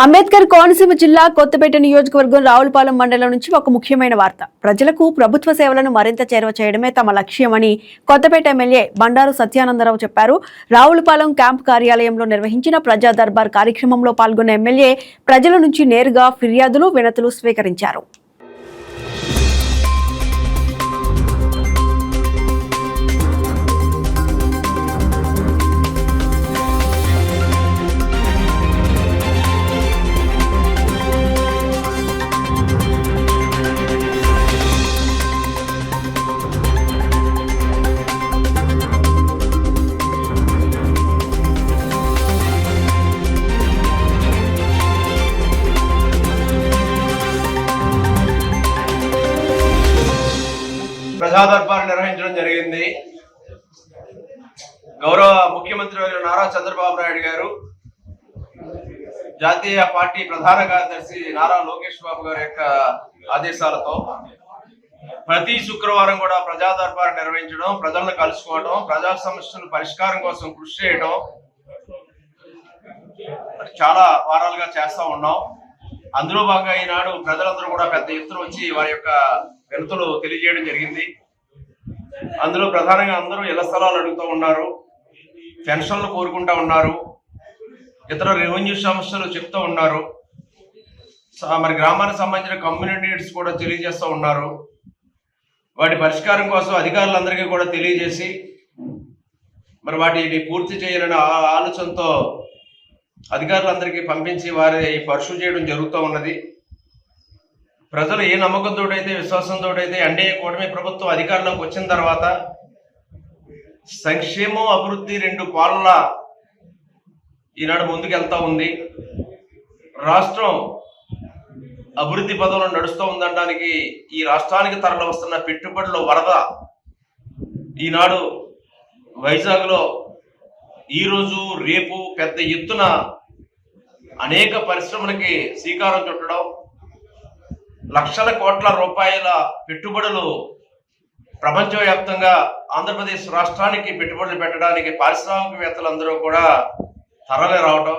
అంబేద్కర్ కోనసీమ జిల్లా కొత్తపేట నియోజకవర్గం రావులపాలెం మండలం నుంచి ఒక ముఖ్యమైన వార్త. ప్రజలకు ప్రభుత్వ సేవలను మరింత చేరువ చేయడమే తమ లక్ష్యమని కొత్తపేట ఎమ్మెల్యే బండారు సత్యానందరావు చెప్పారు. రావులపాలెం క్యాంప్ కార్యాలయంలో నిర్వహించిన ప్రజా దర్బార్ కార్యక్రమంలో పాల్గొన్న ఎమ్మెల్యే ప్రజల నుంచి నేరుగా ఫిర్యాదులు, వినతులు స్వీకరించారు. ప్రజా దర్బార్ నిర్వహించడం జరిగింది. గౌరవ ముఖ్యమంత్రి నారా చంద్రబాబు నాయుడు గారు, జాతీయ పార్టీ ప్రధాన కార్యదర్శి నారా లోకేష్ బాబు గారి యొక్క ఆదేశాలతో ప్రతి శుక్రవారం కూడా ప్రజా దర్బార్ నిర్వహించడం, ప్రజలను కలుసుకోవడం, ప్రజా సమస్యల పరిష్కారం కోసం కృషి చేయడం చాలా వారాలుగా చేస్తా ఉన్నాం. అందులో భాగంగా ఈనాడు ప్రజలందరూ కూడా పెద్ద ఎత్తున వచ్చి వారి యొక్క వినతులు తెలియజేయడం జరిగింది. అందులో ప్రధానంగా అందరూ ఇళ్ల స్థలాలు అడుగుతూ ఉన్నారు, పెన్షన్లు కోరుకుంటా ఉన్నారు, ఇతర రెవెన్యూ సమస్యలు చెప్తూ ఉన్నారు, మరి గ్రామానికి సంబంధించిన కమ్యూనిటీ నీడ్స్ కూడా తెలియజేస్తూ ఉన్నారు. వాటి పరిష్కారం కోసం అధికారులందరికీ కూడా తెలియజేసి మరి వాటిని పూర్తి చేయాలనే ఆలోచనతో అధికారులందరికీ పంపించి వారి పర్సూ చేయడం జరుగుతూ ఉన్నది. ప్రజలు ఏ నమ్మకంతో అయితే, విశ్వాసంతో అయితే ఎన్డీఏ కూటమి ప్రభుత్వం అధికారంలోకి వచ్చిన తర్వాత సంక్షేమం, అభివృద్ధి రెండు పాలన ఈనాడు ముందుకెళ్తా ఉంది. రాష్ట్రం అభివృద్ధి పదంలో నడుస్తూ ఉందనడానికి ఈ రాష్ట్రానికి తరలి వస్తున్న పెట్టుబడుల వరద ఈనాడు వైజాగ్లో ఈరోజు రేపు పెద్ద ఎత్తున అనేక పరిశ్రమలకి శ్రీకారం చుట్టడం, లక్షల కోట్ల రూపాయల పెట్టుబడులు ప్రపంచవ్యాప్తంగా ఆంధ్రప్రదేశ్ రాష్ట్రానికి పెట్టుబడులు పెట్టడానికి పారిశ్రామికవేత్తలందరూ కూడా తరలి రావడం,